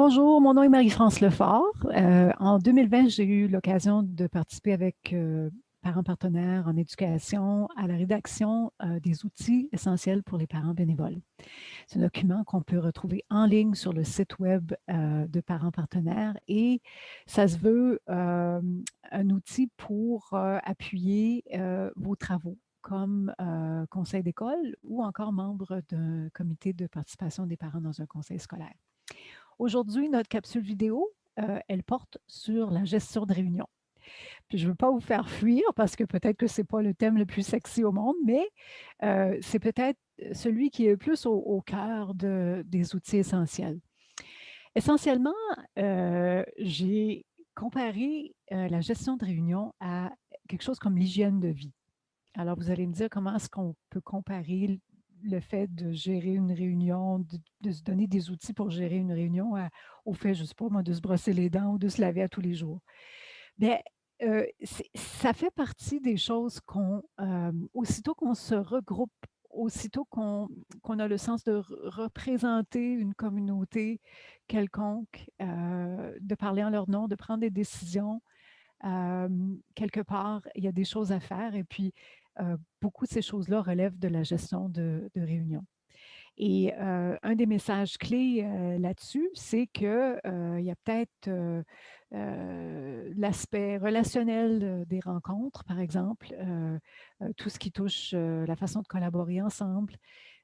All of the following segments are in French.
Bonjour, mon nom est Marie-France Lefort. En 2020, j'ai eu l'occasion de participer avec parents partenaires en éducation à la rédaction des outils essentiels pour les parents bénévoles. C'est un document qu'on peut retrouver en ligne sur le site web de parents partenaires et ça se veut un outil pour appuyer vos travaux comme conseil d'école ou encore membre d'un comité de participation des parents dans un conseil scolaire. Aujourd'hui, notre capsule vidéo, elle porte sur la gestion de réunion. Puis je ne veux pas vous faire fuir parce que peut-être que ce n'est pas le thème le plus sexy au monde, mais c'est peut-être celui qui est le plus au cœur des outils essentiels. Essentiellement, j'ai comparé la gestion de réunion à quelque chose comme l'hygiène de vie. Alors, vous allez me dire comment est-ce qu'on peut comparer le fait de gérer une réunion, de se donner des outils pour gérer une réunion au fait, je ne sais pas moi, de se brosser les dents ou de se laver à tous les jours. Bien, ça fait partie des choses aussitôt qu'on se regroupe, aussitôt qu'on a le sens de représenter une communauté quelconque, de parler en leur nom, de prendre des décisions, quelque part, il y a des choses à faire et puis beaucoup de ces choses-là relèvent de la gestion de réunion. Et un des messages clés là-dessus, c'est qu'il y a peut-être l'aspect relationnel des rencontres, par exemple, tout ce qui touche la façon de collaborer ensemble,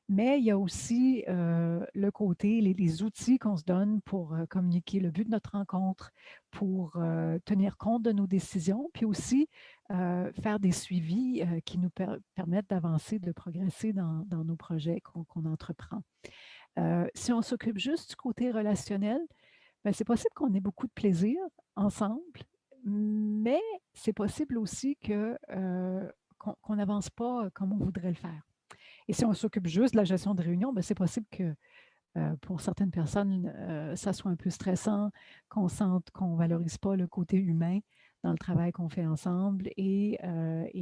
mais il y a aussi le côté, les outils qu'on se donne pour communiquer le but de notre rencontre, pour tenir compte de nos décisions, puis aussi faire des suivis qui nous permettent d'avancer, de progresser dans nos projets qu'on entreprend. Si on s'occupe juste du côté relationnel, ben, c'est possible qu'on ait beaucoup de plaisir ensemble, mais c'est possible aussi qu'on n'avance pas comme on voudrait le faire. Et si on s'occupe juste de la gestion de réunion, ben, c'est possible que pour certaines personnes, ça soit un peu stressant, qu'on sente qu'on ne valorise pas le côté humain dans le travail qu'on fait ensemble. Et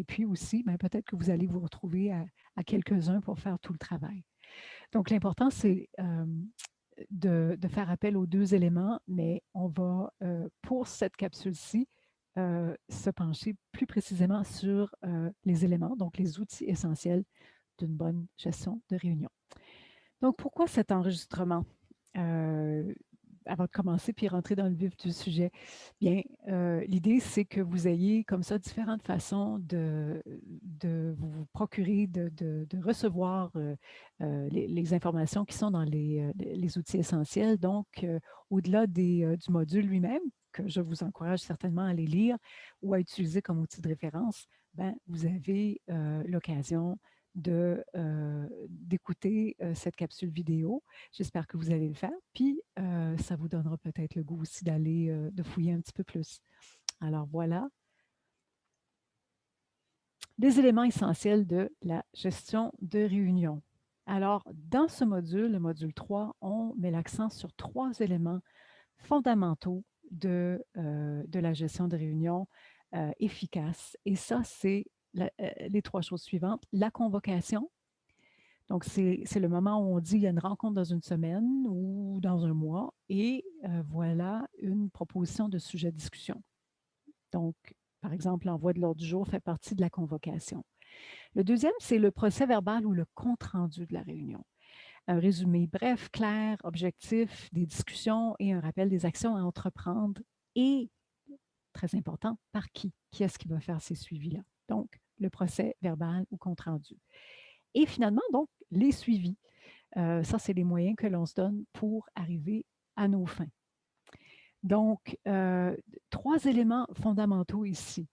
puis aussi, ben, peut-être que vous allez vous retrouver à quelques-uns pour faire tout le travail. Donc, l'important, c'est de faire appel aux deux éléments, mais on va, pour cette capsule-ci, se pencher plus précisément sur les éléments, donc les outils essentiels d'une bonne gestion de réunion. Donc, pourquoi cet enregistrement? Euh, Avant de commencer puis rentrer dans le vif du sujet, bien, l'idée, c'est que vous ayez comme ça différentes façons de vous procurer, de recevoir les informations qui sont dans les outils essentiels. Donc, au-delà du module lui-même, que je vous encourage certainement à les lire ou à utiliser comme outil de référence, ben, vous avez l'occasion d'écouter cette capsule vidéo. J'espère que vous allez le faire. Puis, ça vous donnera peut-être le goût aussi d'aller, de fouiller un petit peu plus. Alors voilà, les éléments essentiels de la gestion de réunion. Alors, dans ce module, le module 3, on met l'accent sur trois éléments fondamentaux de la gestion de réunion efficace. Et ça, c'est les trois choses suivantes. La convocation, donc, c'est le moment où on dit il y a une rencontre dans une semaine ou dans un mois et voilà une proposition de sujet de discussion. Donc, par exemple, l'envoi de l'ordre du jour fait partie de la convocation. Le deuxième, c'est le procès verbal ou le compte-rendu de la réunion. Un résumé bref, clair, objectif des discussions et un rappel des actions à entreprendre et, très important, par qui? Qui est-ce qui va faire ces suivis-là? Donc, le procès verbal ou compte-rendu. Et finalement, donc, les suivis. Ça, c'est les moyens que l'on se donne pour arriver à nos fins. Donc, trois éléments fondamentaux ici.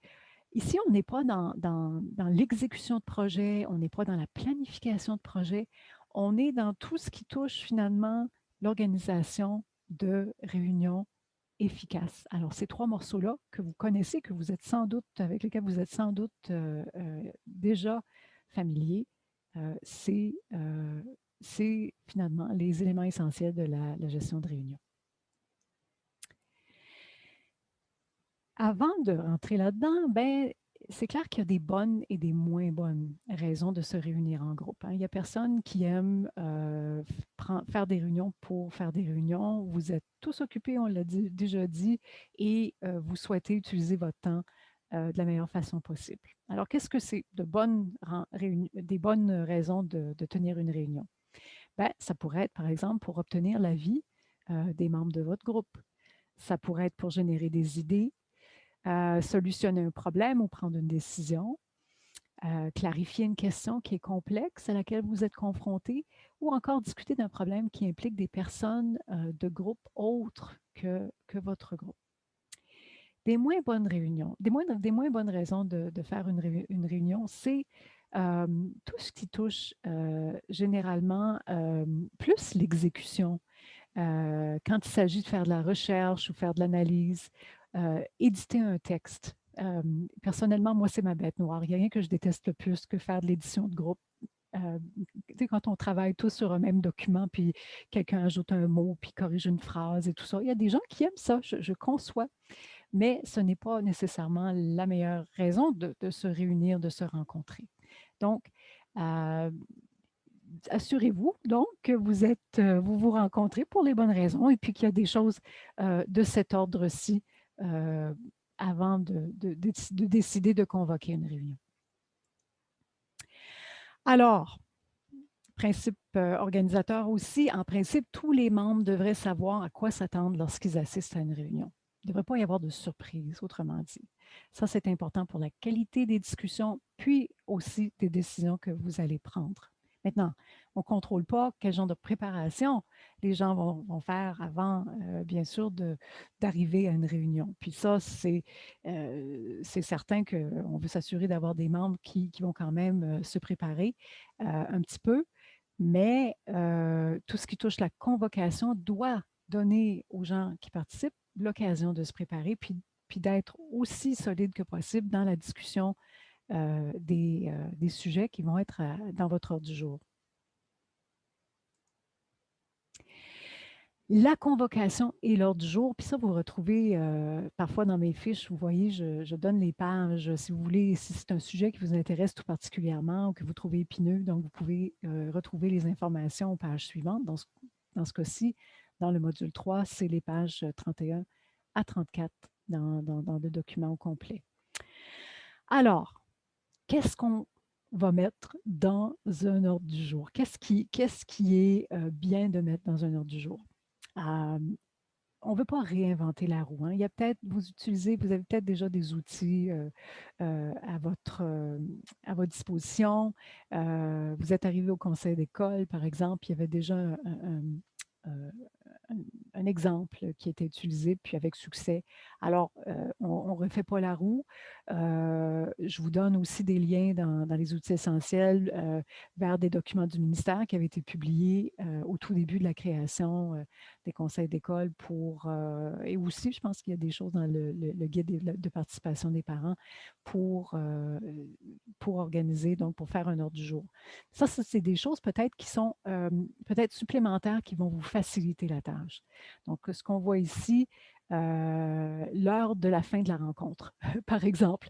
Ici, on n'est pas dans l'exécution de projet, on n'est pas dans la planification de projet, on est dans tout ce qui touche finalement l'organisation de réunions efficaces. Alors, ces trois morceaux-là que vous connaissez, que vous êtes sans doute, avec lesquels vous êtes sans doute déjà familier, c'est finalement les éléments essentiels de la gestion de réunion. Avant de rentrer là-dedans, ben, c'est clair qu'il y a des bonnes et des moins bonnes raisons de se réunir en groupe, hein. Il n'y a personne qui aime faire des réunions pour faire des réunions. Vous êtes tous occupés, on l'a déjà dit, et vous souhaitez utiliser votre temps de la meilleure façon possible. Alors, qu'est-ce que c'est des bonnes raisons de tenir une réunion? Ben, ça pourrait être, par exemple, pour obtenir l'avis des membres de votre groupe. Ça pourrait être pour générer des idées, solutionner un problème ou prendre une décision, clarifier une question qui est complexe à laquelle vous êtes confronté, ou encore discuter d'un problème qui implique des personnes de groupes autres que votre groupe. Des moins bonnes réunions, des moins bonnes raisons de faire une réunion, c'est tout ce qui touche généralement plus l'exécution. Quand il s'agit de faire de la recherche ou faire de l'analyse, éditer un texte. Personnellement, moi, c'est ma bête noire. Il n'y a rien que je déteste le plus que faire de l'édition de groupe. Euh, quand on travaille tous sur un même document, puis quelqu'un ajoute un mot, puis corrige une phrase et tout ça. Il y a des gens qui aiment ça, je conçois, mais ce n'est pas nécessairement la meilleure raison de se réunir, de se rencontrer. Donc, euh, assurez-vous donc que vous vous rencontrez pour les bonnes raisons et puis qu'il y a des choses de cet ordre-ci euh, avant de décider de convoquer une réunion. Alors, principe organisateur aussi, en principe, tous les membres devraient savoir à quoi s'attendre lorsqu'ils assistent à une réunion. Il ne devrait pas y avoir de surprise, autrement dit. Ça, c'est important pour la qualité des discussions, puis aussi des décisions que vous allez prendre. Maintenant, on ne contrôle pas quel genre de préparation les gens vont faire avant, bien sûr, d'arriver à une réunion. Puis ça, c'est certain qu'on veut s'assurer d'avoir des membres qui vont quand même se préparer un petit peu, mais tout ce qui touche la convocation doit donner aux gens qui participent l'occasion de se préparer, puis d'être aussi solide que possible dans la discussion des sujets qui vont être dans votre ordre du jour. La convocation et l'ordre du jour, puis ça, vous retrouvez parfois dans mes fiches, vous voyez, je donne les pages, si vous voulez, si c'est un sujet qui vous intéresse tout particulièrement ou que vous trouvez épineux, donc vous pouvez retrouver les informations aux pages suivantes. Dans ce cas-ci, dans le module 3, c'est les pages 31 à 34 dans le document au complet. Alors, qu'est-ce qu'on va mettre dans un ordre du jour? Qu'est-ce qui est bien de mettre dans un ordre du jour? On ne veut pas réinventer la roue, hein. Il y a peut-être, vous avez peut-être déjà des outils à votre disposition. Vous êtes arrivé au conseil d'école, par exemple, il y avait déjà un- un exemple qui était utilisé, puis avec succès. Alors, on ne refait pas la roue. Je vous donne aussi des liens dans les outils essentiels vers des documents du ministère qui avaient été publiés au tout début de la création des conseils d'école et aussi, je pense qu'il y a des choses dans le guide de participation des parents pour, organiser, donc pour faire un ordre du jour. Ça, c'est des choses peut-être qui sont peut-être supplémentaires qui vont vous faciliter la tâche. Donc, ce qu'on voit ici, l'heure de la fin de la rencontre, par exemple.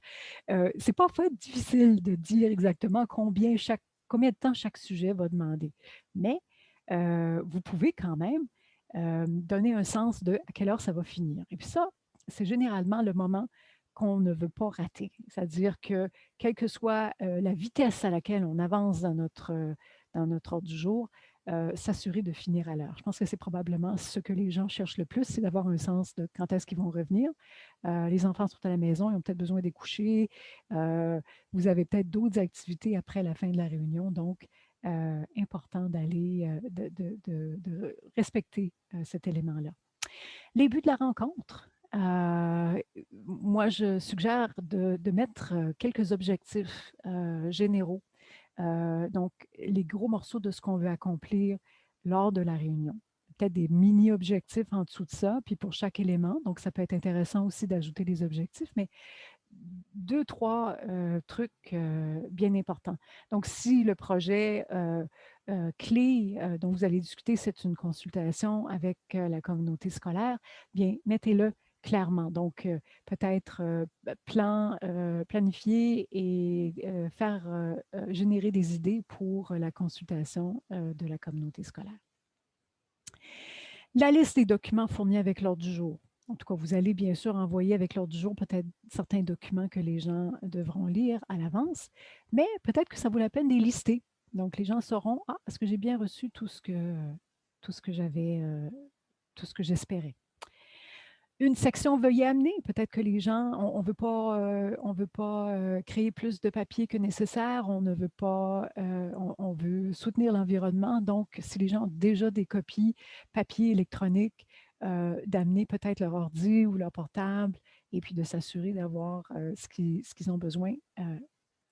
Ce n'est pas fait difficile de dire exactement combien de temps chaque sujet va demander, mais vous pouvez quand même donner un sens de à quelle heure ça va finir. Et puis ça, c'est généralement le moment qu'on ne veut pas rater. C'est-à-dire que, quelle que soit la vitesse à laquelle on avance dans notre ordre du jour, s'assurer de finir à l'heure. Je pense que c'est probablement ce que les gens cherchent le plus, c'est d'avoir un sens de quand est-ce qu'ils vont revenir. Les enfants sont à la maison, ils ont peut-être besoin des coucher. Vous avez peut-être d'autres activités après la fin de la réunion, donc important d'aller, de respecter cet élément-là. Les buts de la rencontre. Moi, je suggère de mettre quelques objectifs généraux. Donc, les gros morceaux de ce qu'on veut accomplir lors de la réunion. Peut-être des mini-objectifs en dessous de ça, puis pour chaque élément. Donc, ça peut être intéressant aussi d'ajouter des objectifs, mais deux, trois trucs bien importants. Donc, si le projet clé dont vous allez discuter, c'est une consultation avec la communauté scolaire, bien, mettez-le clairement. Donc, peut-être planifier et faire générer des idées pour la consultation de la communauté scolaire. La liste des documents fournis avec l'ordre du jour. En tout cas, vous allez bien sûr envoyer avec l'ordre du jour peut-être certains documents que les gens devront lire à l'avance, mais peut-être que ça vaut la peine de les lister. Donc, les gens sauront, ah, est-ce que j'ai bien reçu tout ce que j'avais, tout ce que j'espérais. Une section veuillez amener. Peut-être que les gens, on veut pas créer plus de papier que nécessaire. On ne veut pas, on veut soutenir l'environnement. Donc, si les gens ont déjà des copies papier électronique, d'amener peut-être leur ordi ou leur portable et puis de s'assurer d'avoir ce qu'ils ont besoin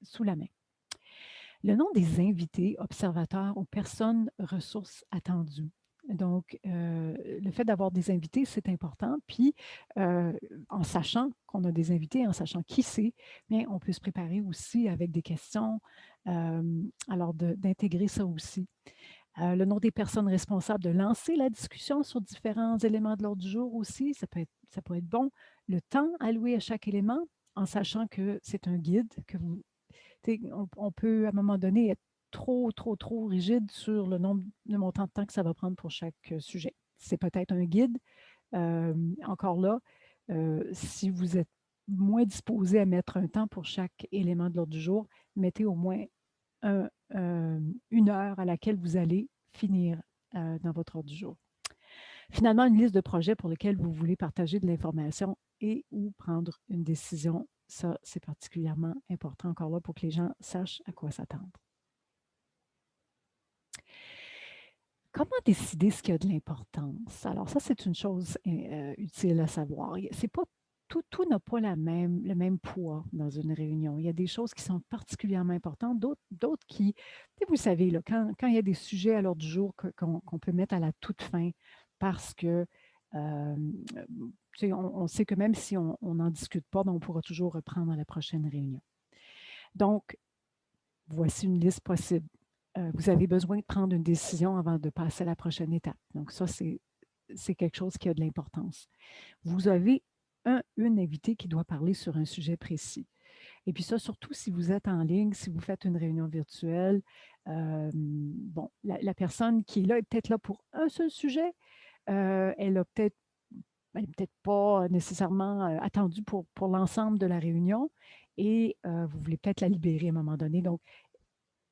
sous la main. Le nom des invités, observateurs ou personnes ressources attendues. Donc, le fait d'avoir des invités, c'est important. Puis, en sachant qu'on a des invités, en sachant qui c'est, bien, on peut se préparer aussi avec des questions, alors d'intégrer ça aussi. Le nom des personnes responsables de lancer la discussion sur différents éléments de l'ordre du jour aussi, ça peut être bon. Le temps alloué à chaque élément, en sachant que c'est un guide, que vous on peut, à un moment donné, être trop rigide sur le montant de temps que ça va prendre pour chaque sujet. C'est peut-être un guide. Encore là, si vous êtes moins disposé à mettre un temps pour chaque élément de l'ordre du jour, mettez au moins une heure à laquelle vous allez finir dans votre ordre du jour. Finalement, une liste de projets pour lesquels vous voulez partager de l'information et ou prendre une décision. Ça, c'est particulièrement important encore là pour que les gens sachent à quoi s'attendre. Comment décider ce qui a de l'importance? Alors ça, c'est une chose utile à savoir. C'est pas tout n'a pas le même poids dans une réunion. Il y a des choses qui sont particulièrement importantes, d'autres qui, vous savez, là, quand il y a des sujets à l'ordre du jour qu'on peut mettre à la toute fin parce que on sait que même si on n'en discute pas, ben, on pourra toujours reprendre à la prochaine réunion. Donc, voici une liste possible. Vous avez besoin de prendre une décision avant de passer à la prochaine étape. Donc, ça, c'est quelque chose qui a de l'importance. Vous avez une invitée qui doit parler sur un sujet précis. Et puis ça, surtout si vous êtes en ligne, si vous faites une réunion virtuelle, bon, la personne qui est là est peut-être là pour un seul sujet. Elle a peut-être elle n'est peut-être pas nécessairement attendue pour l'ensemble de la réunion et vous voulez peut-être la libérer à un moment donné. Donc,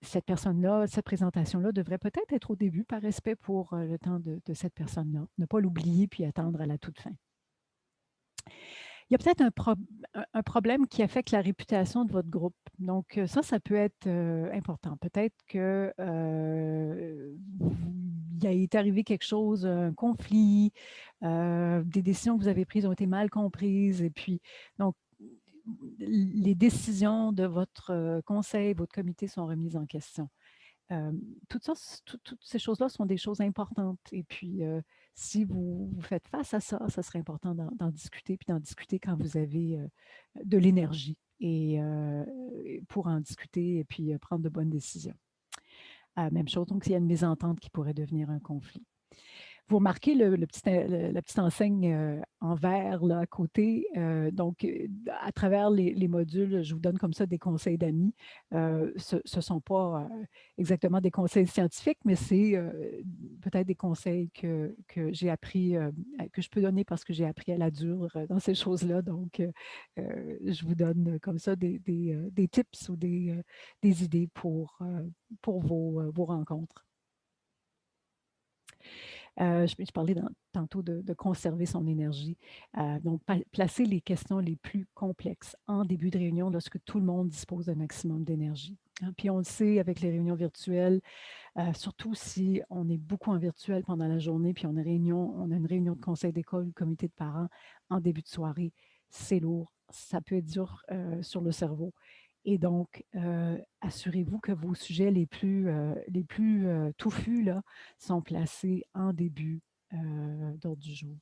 cette personne-là, cette présentation-là devrait peut-être être au début par respect pour le temps de cette personne-là. Ne pas l'oublier puis attendre à la toute fin. Il y a peut-être un problème qui affecte la réputation de votre groupe. Donc, ça peut être important. Peut-être que il est arrivé quelque chose, un conflit, des décisions que vous avez prises ont été mal comprises. Et puis, donc, les décisions de votre conseil, votre comité sont remises en question. Toutes ces choses-là sont des choses importantes. Et puis, si vous faites face à ça, ça serait important d'en discuter, puis d'en discuter quand vous avez de l'énergie et pour en discuter et puis prendre de bonnes décisions. Même chose, donc, s'il y a une mésentente qui pourrait devenir un conflit. Vous remarquez la petite enseigne en vert là, à côté. Donc, à travers les modules, je vous donne comme ça des conseils d'amis. Ce ne sont pas exactement des conseils scientifiques, mais c'est peut-être des conseils que j'ai appris, que je peux donner parce que j'ai appris à la dure dans ces choses-là. Donc, je vous donne comme ça des tips ou des idées pour vos rencontres. Je parlais tantôt de conserver son énergie. Donc, placer les questions les plus complexes en début de réunion lorsque tout le monde dispose d'un maximum d'énergie. Hein. Puis on le sait avec les réunions virtuelles, surtout si on est beaucoup en virtuel pendant la journée, puis on a une réunion de conseil d'école, comité de parents en début de soirée, c'est lourd, ça peut être dur sur le cerveau. Et donc, assurez-vous que vos sujets les plus touffus là, sont placés en début d'ordre du jour.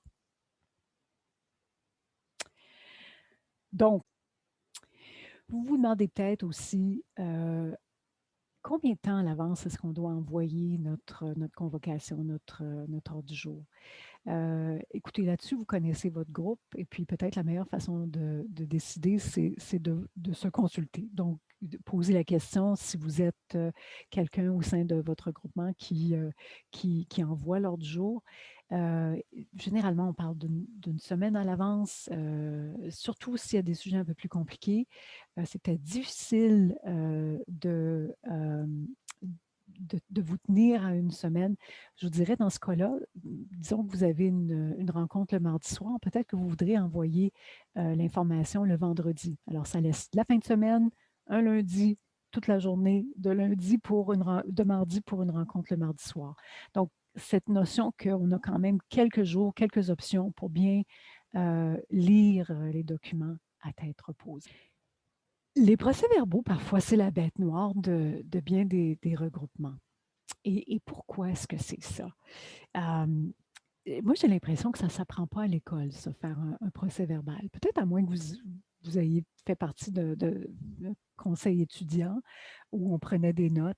Donc, vous vous demandez peut-être aussi combien de temps à l'avance est-ce qu'on doit envoyer notre convocation, notre ordre du jour? Écoutez, là-dessus, vous connaissez votre groupe et puis peut-être la meilleure façon de décider, c'est de se consulter. Donc, de poser la question si vous êtes quelqu'un au sein de votre groupement qui envoie l'ordre du jour. Euh, Généralement, on parle d'une semaine à l'avance, surtout s'il y a des sujets un peu plus compliqués. C'est peut-être difficile de vous tenir à une semaine. Je vous dirais, dans ce cas-là, disons que vous avez une rencontre le mardi soir, peut-être que vous voudrez envoyer l'information le vendredi. Alors, ça laisse la fin de semaine, un lundi, toute la journée, de mardi pour une rencontre le mardi soir. Donc, cette notion qu'on a quand même quelques jours, quelques options pour bien lire les documents à tête reposée. Les procès-verbaux, parfois, c'est la bête noire de bien des regroupements. Et pourquoi est-ce que c'est ça? Moi, j'ai l'impression que ça ne s'apprend pas à l'école, ça, faire un procès verbal. Peut-être à moins que vous ayez fait partie de conseil étudiant où on prenait des notes.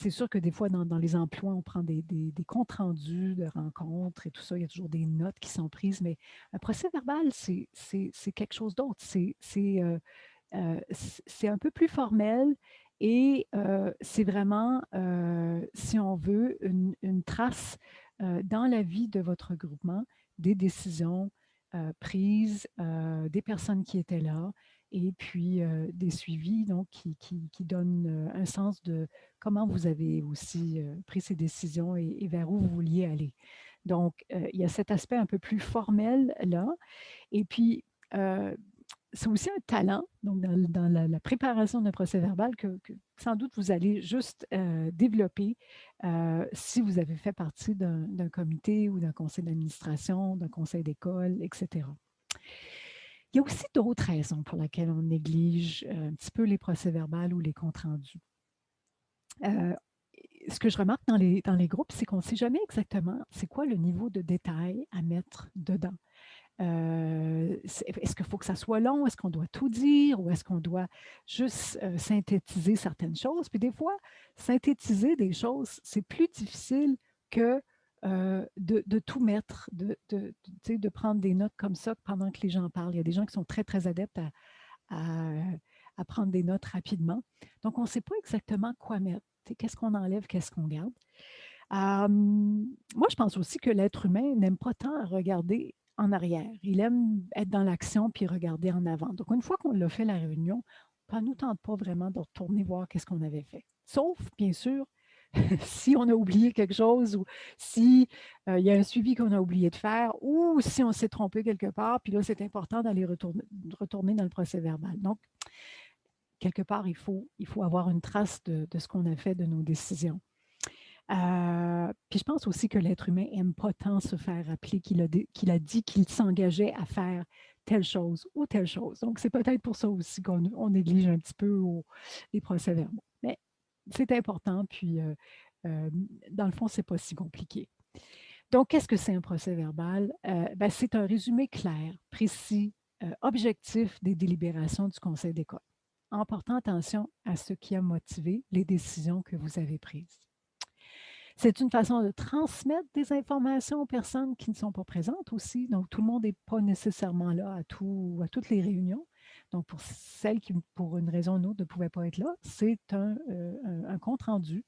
C'est sûr que des fois, dans les emplois, on prend des comptes rendus de rencontres et tout ça. Il y a toujours des notes qui sont prises, mais un procès verbal, c'est quelque chose d'autre. C'est un peu plus formel et c'est vraiment, si on veut, une trace dans la vie de votre groupement, des décisions prises, des personnes qui étaient là, et puis des suivis donc, qui donnent un sens de comment vous avez aussi pris ces décisions et vers où vous vouliez aller. Donc, il y a cet aspect un peu plus formel là. Et puis, c'est aussi un talent, donc dans la préparation d'un procès verbal que sans doute vous allez juste développer si vous avez fait partie d'un comité ou d'un conseil d'administration, d'un conseil d'école, etc. Il y a aussi d'autres raisons pour lesquelles on néglige un petit peu les procès verbaux ou les comptes rendus. Euh, Ce que je remarque dans les groupes, c'est qu'on ne sait jamais exactement c'est quoi le niveau de détail à mettre dedans. Est-ce qu'il faut que ça soit long? Est-ce qu'on doit tout dire ou est-ce qu'on doit juste synthétiser certaines choses? Puis des fois, synthétiser des choses, c'est plus difficile que de tout mettre, tu sais, de prendre des notes comme ça pendant que les gens parlent. Il y a des gens qui sont très, très adeptes à, à prendre des notes rapidement. Donc, on ne sait pas exactement quoi mettre. Qu'est-ce qu'on enlève, qu'est-ce qu'on garde. Moi, je pense aussi que l'être humain n'aime pas tant regarder en arrière. Il aime être dans l'action puis regarder en avant. Donc, une fois qu'on l'a fait la réunion, ça ne nous tente pas vraiment de retourner voir qu'est-ce qu'on avait fait. Sauf, bien sûr, si on a oublié quelque chose ou si il y a un suivi qu'on a oublié de faire ou si on s'est trompé quelque part, puis là, c'est important d'aller retourner dans le procès verbal. Donc, quelque part, il faut avoir une trace de ce qu'on a fait, de nos décisions. Puis je pense aussi que l'être humain n'aime pas tant se faire rappeler qu'il a dit qu'il s'engageait à faire telle chose ou telle chose. Donc, c'est peut-être pour ça aussi qu'on néglige un petit peu les procès-verbaux. Mais c'est important, puis dans le fond, c'est pas si compliqué. Donc, qu'est-ce que c'est un procès-verbal? Ben, c'est un résumé clair, précis, objectif des délibérations du conseil d'école, en portant attention à ce qui a motivé les décisions que vous avez prises. C'est une façon de transmettre des informations aux personnes qui ne sont pas présentes aussi. Donc, tout le monde n'est pas nécessairement là à toutes les réunions. Donc, pour celles qui, pour une raison ou une autre, ne pouvaient pas être là, c'est un compte-rendu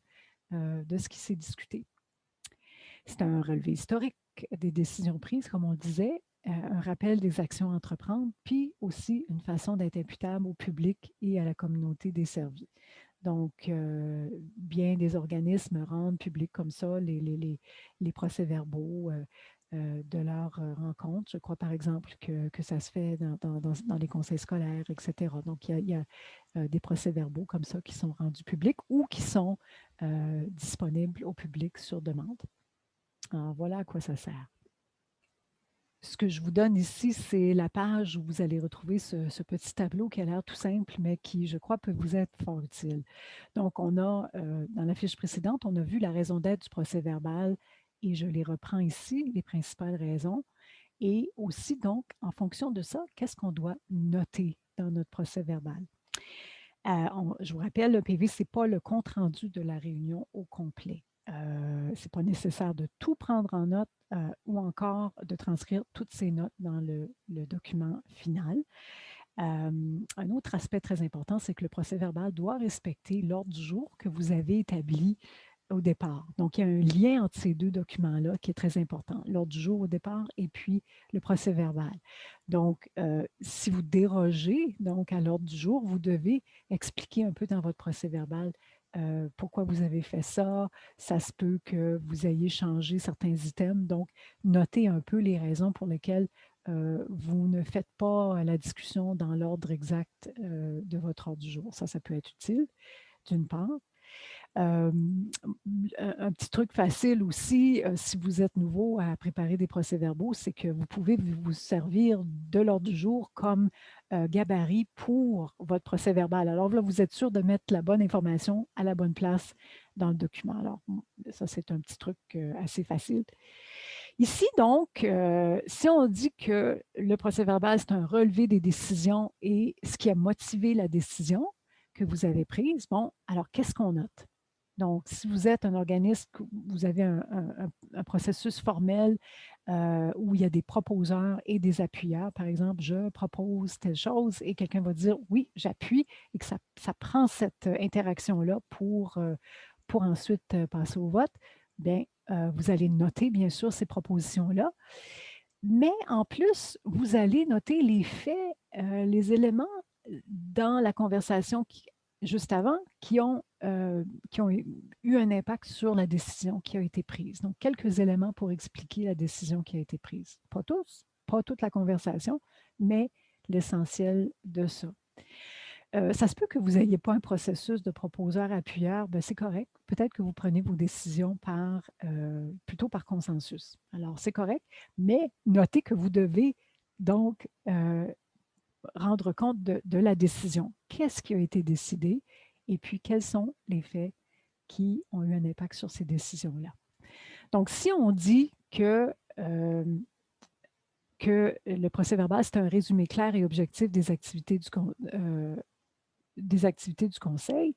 de ce qui s'est discuté. C'est un relevé historique des décisions prises, comme on le disait, un rappel des actions à entreprendre, puis aussi une façon d'être imputable au public et à la communauté desservie. Donc, bien des organismes rendent public comme ça les procès-verbaux de leurs rencontres. Je crois, par exemple, que ça se fait dans les conseils scolaires, etc. Donc, il y a des procès-verbaux comme ça qui sont rendus publics ou qui sont disponibles au public sur demande. Alors, voilà à quoi ça sert. Ce que je vous donne ici, c'est la page où vous allez retrouver ce petit tableau qui a l'air tout simple, mais qui, je crois, peut vous être fort utile. Donc, on a, dans la fiche précédente, on a vu la raison d'être du procès verbal et je les reprends ici, les principales raisons. Et aussi, donc, en fonction de ça, qu'est-ce qu'on doit noter dans notre procès verbal? Je vous rappelle, le PV, ce n'est pas le compte-rendu de la réunion au complet. Ce n'est pas nécessaire de tout prendre en note ou encore de transcrire toutes ces notes dans le document final. Un autre aspect très important, c'est que le procès-verbal doit respecter l'ordre du jour que vous avez établi au départ. Donc, il y a un lien entre ces deux documents-là qui est très important, l'ordre du jour au départ et puis le procès-verbal. Donc, si vous dérogez donc à l'ordre du jour, vous devez expliquer un peu dans votre procès-verbal pourquoi vous avez fait ça. Ça se peut que vous ayez changé certains items. Donc, notez un peu les raisons pour lesquelles vous ne faites pas la discussion dans l'ordre exact de votre ordre du jour. Ça peut être utile, d'une part. Un petit truc facile aussi, si vous êtes nouveau à préparer des procès-verbaux, c'est que vous pouvez vous servir de l'ordre du jour comme gabarit pour votre procès-verbal. Alors là, vous êtes sûr de mettre la bonne information à la bonne place dans le document. Alors, ça, c'est un petit truc assez facile. Ici, donc, si on dit que le procès-verbal, c'est un relevé des décisions et ce qui a motivé la décision que vous avez prise, bon, alors qu'est-ce qu'on note? Donc, si vous êtes un organisme, vous avez un processus formel où il y a des proposeurs et des appuyeurs, par exemple, je propose telle chose et quelqu'un va dire oui, j'appuie et que ça prend cette interaction-là pour ensuite passer au vote, bien, vous allez noter, bien sûr, ces propositions-là. Mais en plus, vous allez noter les faits, les éléments dans la conversation juste avant qui ont eu un impact sur la décision qui a été prise. Donc, quelques éléments pour expliquer la décision qui a été prise. Pas tous, pas toute la conversation, mais l'essentiel de ça. Ça se peut que vous n'ayez pas un processus de proposeur-appuyeur, ben c'est correct. Peut-être que vous prenez vos décisions plutôt par consensus. Alors, c'est correct, mais notez que vous devez donc rendre compte de la décision. Qu'est-ce qui a été décidé et puis quels sont les faits qui ont eu un impact sur ces décisions-là. Donc, si on dit que le procès-verbal, c'est un résumé clair et objectif des activités du conseil,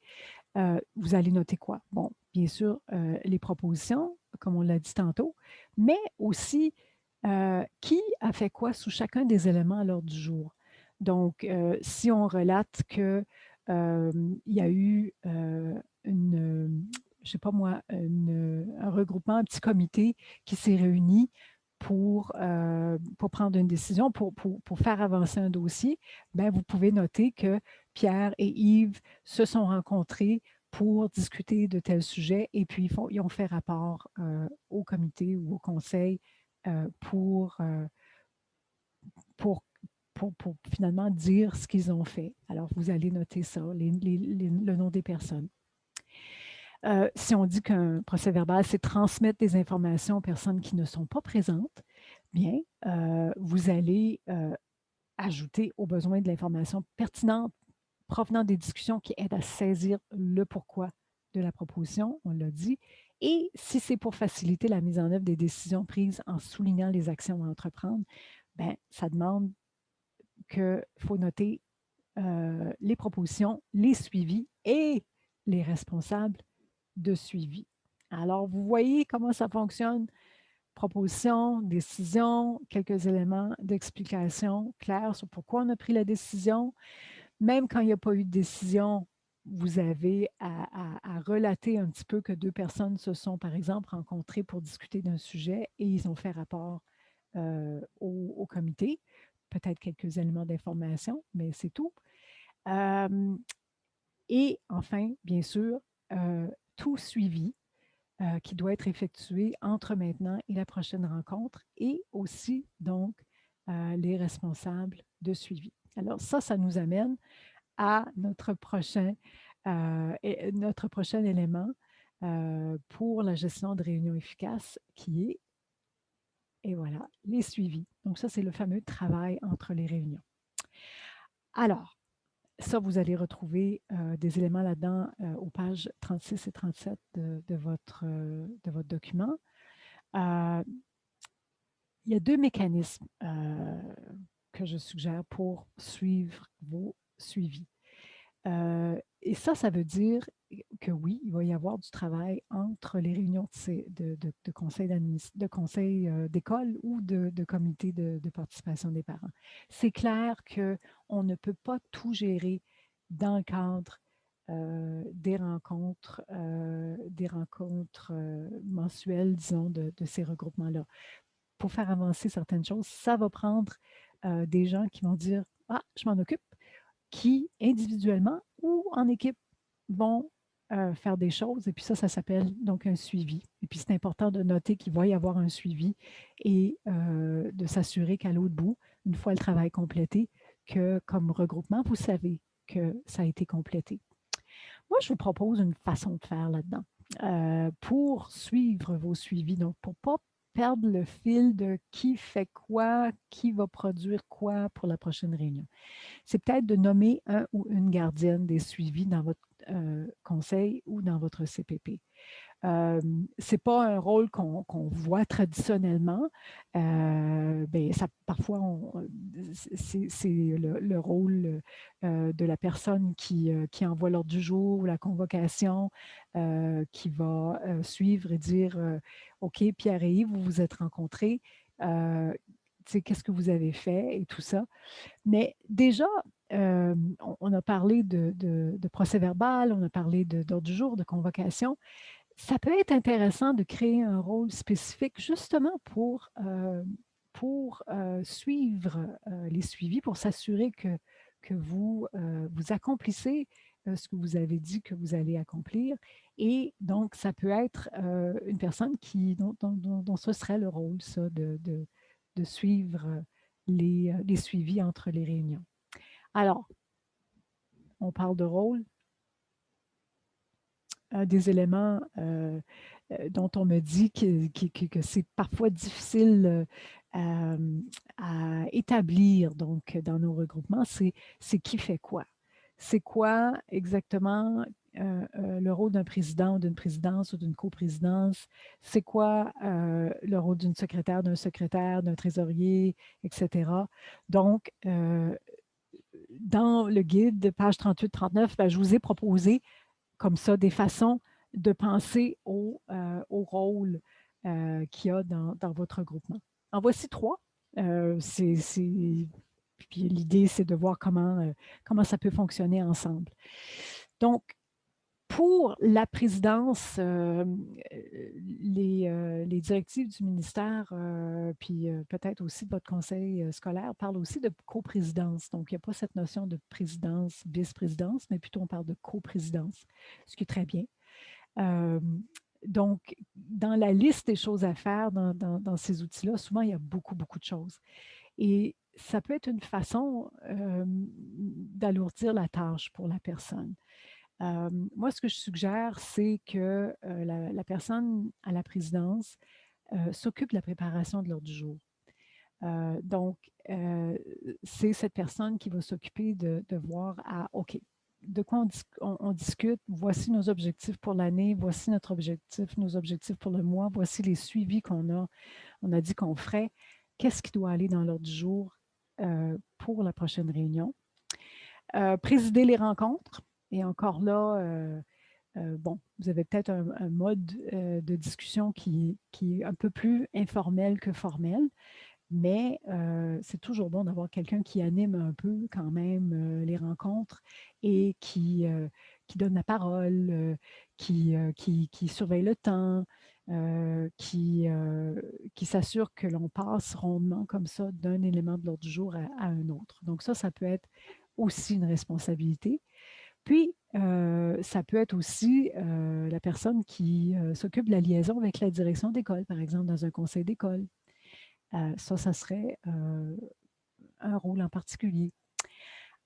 vous allez noter quoi? Bon, bien sûr, les propositions, comme on l'a dit tantôt, mais aussi qui a fait quoi sous chacun des éléments à l'ordre du jour. Donc, si on relate qu'il y a eu je ne sais pas moi, un regroupement, un petit comité qui s'est réuni pour prendre une décision, pour faire avancer un dossier, ben, vous pouvez noter que Pierre et Yves se sont rencontrés pour discuter de tels sujets et puis ils ont fait rapport au comité ou au conseil pour, pour finalement dire ce qu'ils ont fait. Alors, vous allez noter ça, le nom des personnes. Si on dit qu'un procès-verbal, c'est transmettre des informations aux personnes qui ne sont pas présentes, bien, vous allez ajouter au besoin de l'information pertinente provenant des discussions qui aident à saisir le pourquoi de la proposition, on l'a dit. Et si c'est pour faciliter la mise en œuvre des décisions prises en soulignant les actions à entreprendre, bien, ça demande qu'il faut noter les propositions, les suivis et les responsables de suivi. Alors, vous voyez comment ça fonctionne. Proposition, décision, quelques éléments d'explication clairs sur pourquoi on a pris la décision. Même quand il n'y a pas eu de décision, vous avez à relater un petit peu que deux personnes se sont, par exemple, rencontrées pour discuter d'un sujet et ils ont fait rapport au comité. Peut-être quelques éléments d'information, mais c'est tout. Et enfin, bien sûr, tout suivi qui doit être effectué entre maintenant et la prochaine rencontre et aussi, donc, les responsables de suivi. Alors ça nous amène à notre prochain élément pour la gestion de réunions efficaces qui est, et voilà, les suivis. Donc ça, c'est le fameux travail entre les réunions. Alors, ça, vous allez retrouver des éléments là-dedans aux pages 36 et 37 de votre document. Il y a deux mécanismes que je suggère pour suivre vos suivis. Et ça veut dire que oui, il va y avoir du travail entre les réunions de conseil d'école ou de comité de participation des parents. C'est clair qu'on ne peut pas tout gérer dans le cadre des rencontres mensuelles, disons, de ces regroupements-là. Pour faire avancer certaines choses, ça va prendre des gens qui vont dire, ah, je m'en occupe, qui, individuellement ou en équipe, vont faire des choses. Et puis ça s'appelle donc un suivi. Et puis c'est important de noter qu'il va y avoir un suivi et de s'assurer qu'à l'autre bout, une fois le travail complété, que comme regroupement, vous savez que ça a été complété. Moi, je vous propose une façon de faire là-dedans pour suivre vos suivis. Donc, pour ne pas perdre le fil de qui fait quoi, qui va produire quoi pour la prochaine réunion. C'est peut-être de nommer un ou une gardienne des suivis dans votre conseil ou dans votre CPP. Ce n'est pas un rôle qu'on voit traditionnellement. Parfois, c'est le rôle de la personne qui envoie l'ordre du jour ou la convocation, qui va suivre et dire OK, Pierre et Yves, vous vous êtes rencontrés. Qu'est-ce que vous avez fait et tout ça. Mais déjà, on a parlé de procès-verbal, on a parlé d'ordre du jour, de convocation. Ça peut être intéressant de créer un rôle spécifique justement pour suivre les suivis, pour s'assurer que vous accomplissez ce que vous avez dit que vous allez accomplir. Et donc, ça peut être une personne dont ce serait le rôle, ça, de suivre les suivis entre les réunions. Alors, on parle de rôle. Un des éléments dont on me dit que c'est parfois difficile à établir donc, dans nos regroupements, c'est qui fait quoi. C'est quoi exactement le rôle d'un président ou d'une présidence ou d'une coprésidence? C'est quoi le rôle d'une secrétaire, d'un secrétaire, d'un trésorier, etc. Donc, dans le guide, page 38-39, je vous ai proposé comme ça des façons de penser au rôle qu'il y a dans votre regroupement. En voici trois. Puis l'idée, c'est de voir comment ça peut fonctionner ensemble. Donc, pour la présidence, les directives du ministère, puis peut-être aussi de votre conseil scolaire, parlent aussi de coprésidence. Donc, il n'y a pas cette notion de présidence, vice-présidence, mais plutôt on parle de coprésidence, ce qui est très bien. Donc, dans la liste des choses à faire dans ces outils-là, souvent, il y a beaucoup, beaucoup de choses. Et ça peut être une façon d'alourdir la tâche pour la personne. Moi, ce que je suggère, c'est que la personne à la présidence s'occupe de la préparation de l'ordre du jour. Donc, c'est cette personne qui va s'occuper de voir OK, de quoi on discute, voici nos objectifs pour l'année, voici nos objectifs pour le mois, voici les suivis on a dit qu'on ferait, qu'est-ce qui doit aller dans l'ordre du jour pour la prochaine réunion. Présider les rencontres, et encore là, bon, vous avez peut-être un mode de discussion qui est un peu plus informel que formel, mais c'est toujours bon d'avoir quelqu'un qui anime un peu quand même les rencontres et qui donne la parole, qui surveille le temps, qui s'assure que l'on passe rondement comme ça d'un élément de l'ordre du jour à un autre. Donc ça peut être aussi une responsabilité. Puis, ça peut être aussi la personne qui s'occupe de la liaison avec la direction d'école, par exemple, dans un conseil d'école. Ça serait un rôle en particulier.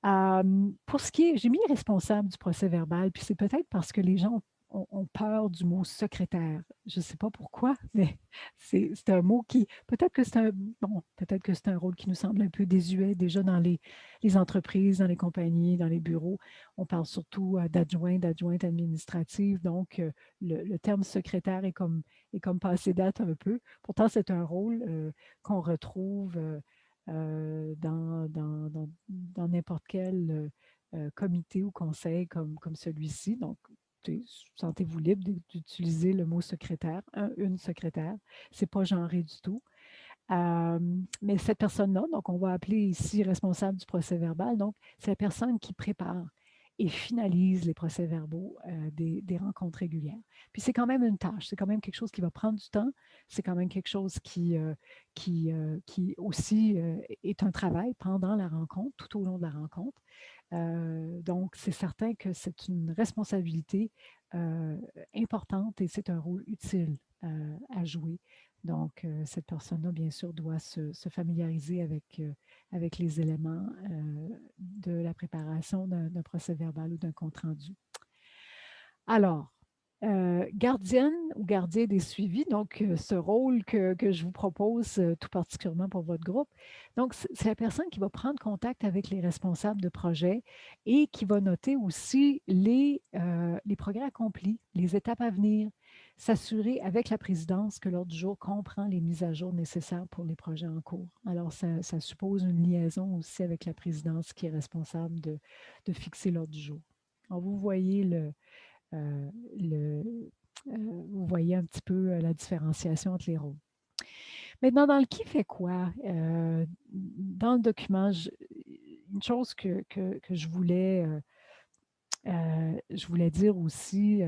Pour ce qui est, j'ai mis responsable du procès verbal, puis c'est peut-être parce que les gens ont peur du mot secrétaire. Je ne sais pas pourquoi, mais c'est un mot qui, peut-être que c'est un rôle qui nous semble un peu désuet déjà dans les entreprises, dans les compagnies, dans les bureaux. On parle surtout d'adjointe administrative, donc le terme secrétaire est comme passé date un peu. Pourtant, c'est un rôle qu'on retrouve dans n'importe quel comité ou conseil comme celui-ci. Donc, sentez-vous libre d'utiliser le mot secrétaire, une secrétaire. Ce n'est pas genré du tout. Mais cette personne-là, donc on va appeler ici responsable du procès-verbal, donc c'est la personne qui prépare et finalise les procès-verbaux des rencontres régulières. Puis c'est quand même une tâche, c'est quand même quelque chose qui va prendre du temps, c'est quand même quelque chose qui aussi est un travail pendant la rencontre, tout au long de la rencontre. Donc, c'est certain que c'est une responsabilité importante et c'est un rôle utile à jouer. Donc, cette personne-là, bien sûr, doit se familiariser avec les éléments de la préparation d'un procès-verbal ou d'un compte-rendu. Alors, gardienne ou gardien des suivis, donc ce rôle que je vous propose tout particulièrement pour votre groupe. Donc, c'est la personne qui va prendre contact avec les responsables de projet et qui va noter aussi les progrès accomplis, les étapes à venir, s'assurer avec la présidence que l'ordre du jour comprend les mises à jour nécessaires pour les projets en cours. Alors, ça suppose une liaison aussi avec la présidence qui est responsable de fixer l'ordre du jour. Alors, vous voyez euh, le, vous voyez un petit peu la différenciation entre les rôles. Maintenant, dans le qui fait quoi, dans le document, une chose que je voulais dire aussi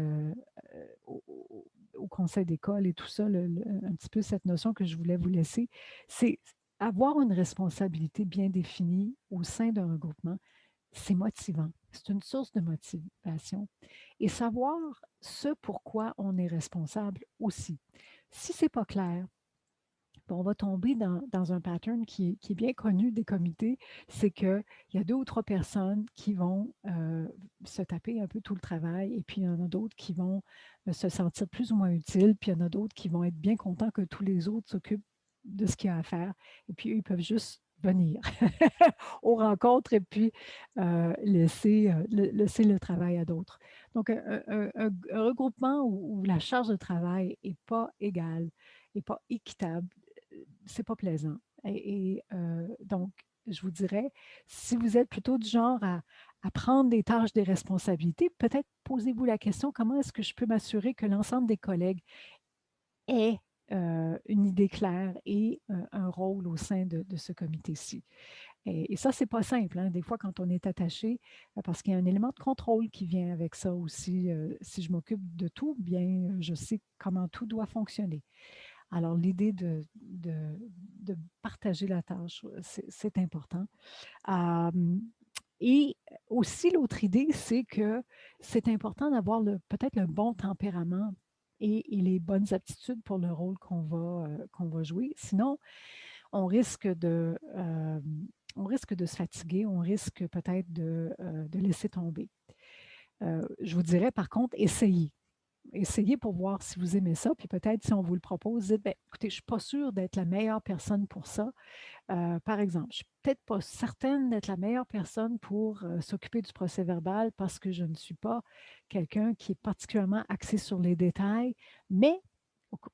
au conseil d'école et tout ça, un petit peu cette notion que je voulais vous laisser, c'est avoir une responsabilité bien définie au sein d'un regroupement. C'est motivant. C'est une source de motivation. Et savoir ce pourquoi on est responsable aussi. Si ce n'est pas clair, on va tomber dans un pattern qui est bien connu des comités, c'est qu'il y a deux ou trois personnes qui vont se taper un peu tout le travail, et puis il y en a d'autres qui vont se sentir plus ou moins utiles, puis il y en a d'autres qui vont être bien contents que tous les autres s'occupent de ce qu'il y a à faire, et puis eux, ils peuvent juste venir aux rencontres et puis laisser le travail à d'autres. Donc, un regroupement où la charge de travail n'est pas égale, n'est pas équitable, c'est pas plaisant. Donc, je vous dirais, si vous êtes plutôt du genre à prendre des tâches, des responsabilités, peut-être posez-vous la question, comment est-ce que je peux m'assurer que l'ensemble des collègues aient une idée claire et un rôle au sein de ce comité-ci. Et ça, c'est pas simple, hein. Des fois, quand on est attaché, parce qu'il y a un élément de contrôle qui vient avec ça aussi. Si je m'occupe de tout, bien, je sais comment tout doit fonctionner. Alors, l'idée de partager la tâche, c'est important. Et aussi, l'autre idée, c'est que c'est important d'avoir peut-être le bon tempérament et les bonnes aptitudes pour le rôle qu'on va jouer. Sinon, on risque on risque de se fatiguer, on risque peut-être de laisser tomber. Je vous dirais, par contre, essayez. Essayez pour voir si vous aimez ça, puis peut-être si on vous le propose, dites, ben, écoutez, je ne suis pas sûre d'être la meilleure personne pour ça. Par exemple, je ne suis peut-être pas certaine d'être la meilleure personne pour s'occuper du procès-verbal parce que je ne suis pas quelqu'un qui est particulièrement axé sur les détails, mais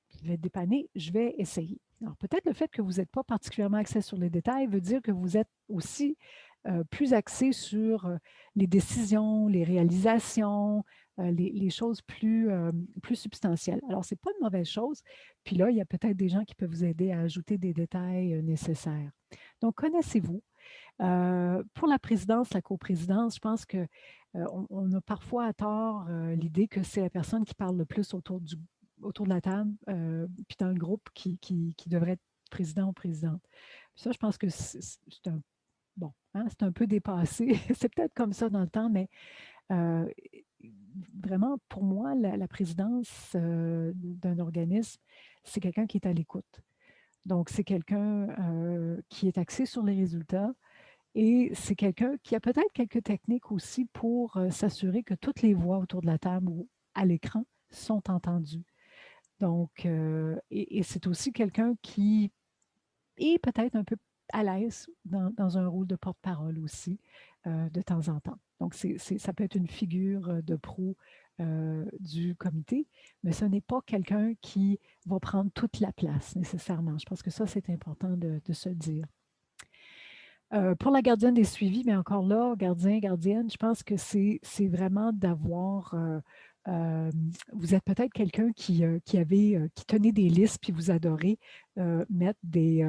je vais dépanner, je vais essayer. Alors, peut-être le fait que vous n'êtes pas particulièrement axé sur les détails veut dire que vous êtes aussi plus axé sur les décisions, les réalisations, les choses plus substantielles. Alors, ce n'est pas une mauvaise chose. Puis là, il y a peut-être des gens qui peuvent vous aider à ajouter des détails nécessaires. Donc, connaissez-vous. Pour la présidence, la coprésidence, je pense qu'on on a parfois à tort l'idée que c'est la personne qui parle le plus autour de la table, puis dans le groupe qui devrait être président ou présidente. Puis ça, je pense que c'est bon, hein, c'est un peu dépassé. C'est peut-être comme ça dans le temps, mais euh, vraiment, pour moi, la présidence d'un organisme, c'est quelqu'un qui est à l'écoute. Donc, c'est quelqu'un qui est axé sur les résultats et c'est quelqu'un qui a peut-être quelques techniques aussi pour s'assurer que toutes les voix autour de la table ou à l'écran sont entendues. Donc, et c'est aussi quelqu'un qui est peut-être un peu à l'aise dans un rôle de porte-parole aussi, de temps en temps. Donc, ça peut être une figure de proue du comité, mais ce n'est pas quelqu'un qui va prendre toute la place nécessairement. Je pense que ça, c'est important de se le dire. Pour la gardienne des suivis, mais encore là, gardien, gardienne, je pense que c'est vraiment d'avoir. Euh, Vous êtes peut-être quelqu'un qui tenait des listes, puis vous adorez mettre des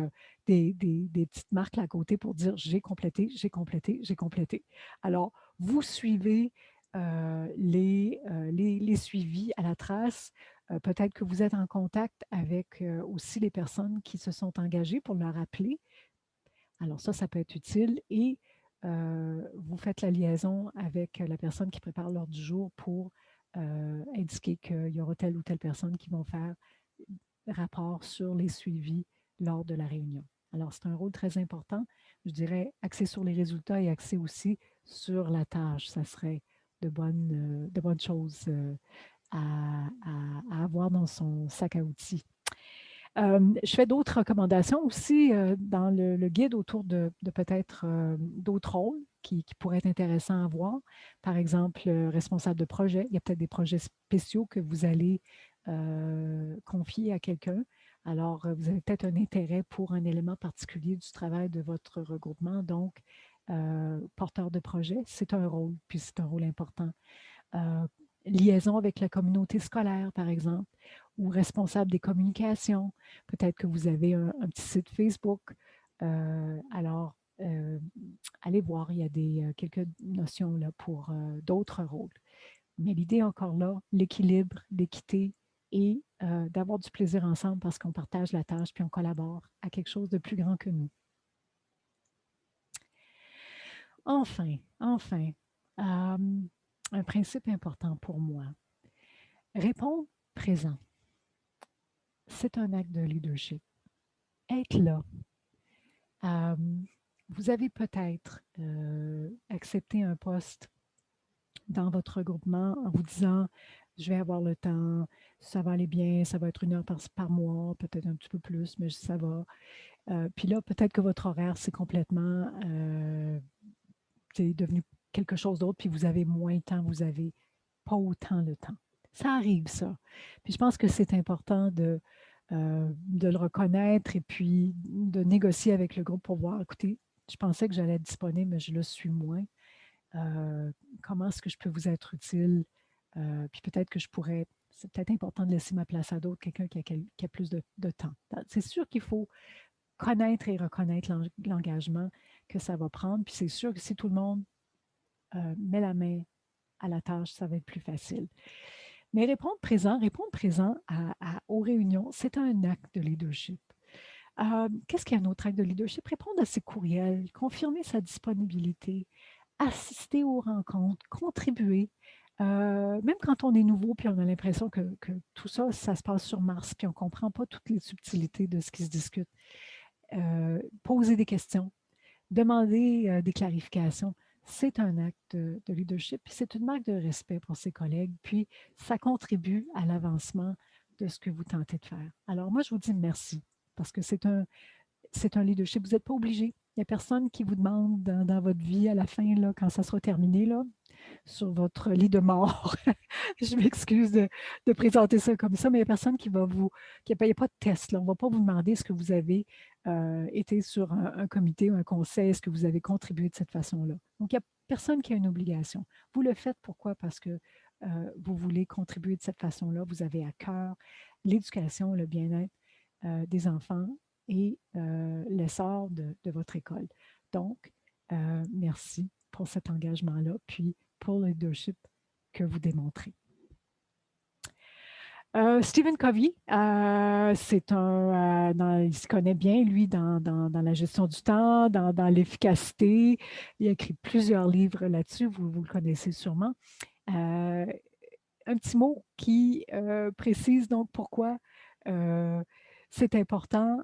petites marques là à côté pour dire j'ai complété, j'ai complété, j'ai complété. Alors, vous suivez les suivis à la trace. Peut-être que vous êtes en contact avec aussi les personnes qui se sont engagées pour leur rappeler. Alors ça peut être utile et vous faites la liaison avec la personne qui prépare l'ordre du jour pour indiquer qu'il y aura telle ou telle personne qui vont faire rapport sur les suivis lors de la réunion. Alors, c'est un rôle très important, je dirais, axé sur les résultats et axé aussi sur la tâche. Ça serait de bonnes choses à avoir dans son sac à outils. Je fais d'autres recommandations aussi dans le guide autour de peut-être d'autres rôles qui pourraient être intéressants à voir. Par exemple, responsable de projet. Il y a peut-être des projets spéciaux que vous allez confier à quelqu'un. Alors, vous avez peut-être un intérêt pour un élément particulier du travail de votre regroupement. Donc, porteur de projet, c'est un rôle, puis c'est un rôle important. Euh, Liaison avec la communauté scolaire, par exemple, ou responsable des communications. Peut-être que vous avez un petit site Facebook. Alors, allez voir, il y a quelques notions là pour d'autres rôles. Mais l'idée est encore là, l'équilibre, l'équité et d'avoir du plaisir ensemble parce qu'on partage la tâche puis on collabore à quelque chose de plus grand que nous. Enfin, un principe important pour moi. Répondre présent, c'est un acte de leadership. Être là. Euh, Vous avez peut-être accepté un poste dans votre regroupement en vous disant, je vais avoir le temps, ça va aller bien, ça va être 1 heure par mois, peut-être un petit peu plus, mais ça va. Puis là, peut-être que votre horaire, c'est complètement c'est devenu quelque chose d'autre, puis vous avez moins de temps, vous n'avez pas autant le temps. Ça arrive, ça. Puis je pense que c'est important de le reconnaître et puis de négocier avec le groupe pour voir, écoutez, je pensais que j'allais être disponible, mais je le suis moins. Comment est-ce que je peux vous être utile? Puis peut-être que je pourrais, c'est peut-être important de laisser ma place à d'autres, quelqu'un qui a plus de temps. C'est sûr qu'il faut connaître et reconnaître l'engagement que ça va prendre. Puis c'est sûr que si tout le monde met la main à la tâche, ça va être plus facile. Mais répondre présent aux réunions, c'est un acte de leadership. Qu'est-ce qu'il y a un autre acte de leadership? Répondre à ses courriels, confirmer sa disponibilité, assister aux rencontres, contribuer. Même quand on est nouveau, puis on a l'impression que tout ça, ça se passe sur Mars, puis on ne comprend pas toutes les subtilités de ce qui se discute. Poser des questions, demander des clarifications, c'est un acte de leadership, puis c'est une marque de respect pour ses collègues, puis ça contribue à l'avancement de ce que vous tentez de faire. Alors moi, je vous dis merci, parce que c'est un leadership. Vous n'êtes pas obligé. Il n'y a personne qui vous demande dans votre vie à la fin, là, quand ça sera terminé, là, sur votre lit de mort. Je m'excuse de présenter ça comme ça, mais il n'y a personne qui va vous. Il n'y a pas de test. Là. On ne va pas vous demander est-ce que vous avez été sur un comité ou un conseil, est-ce que vous avez contribué de cette façon-là. Donc, il n'y a personne qui a une obligation. Vous le faites pourquoi? Parce que vous voulez contribuer de cette façon-là. Vous avez à cœur l'éducation, le bien-être des enfants et l'essor de votre école. Donc, merci pour cet engagement-là, puis pour le leadership que vous démontrez. Stephen Covey, il se connaît bien, lui, dans la gestion du temps, dans l'efficacité. Il a écrit plusieurs livres là-dessus, vous le connaissez sûrement. Un petit mot qui précise donc pourquoi c'est important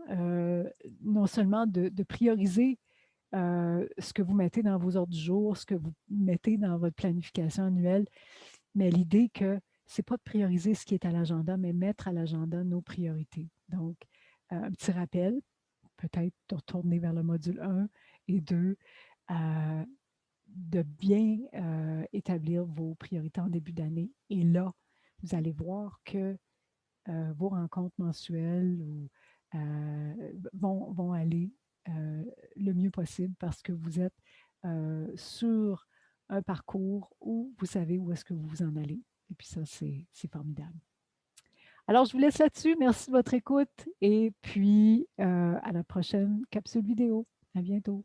non seulement de prioriser ce que vous mettez dans vos ordres du jour, ce que vous mettez dans votre planification annuelle, mais l'idée que ce n'est pas de prioriser ce qui est à l'agenda, mais mettre à l'agenda nos priorités. Donc, un petit rappel, peut-être de retourner vers le module 1 et 2, de bien établir vos priorités en début d'année. Et là, vous allez voir que vos rencontres mensuelles vont aller le mieux possible parce que vous êtes sur un parcours où vous savez où est-ce que vous vous en allez. Et puis ça, c'est formidable. Alors, je vous laisse là-dessus. Merci de votre écoute et puis à la prochaine capsule vidéo. À bientôt.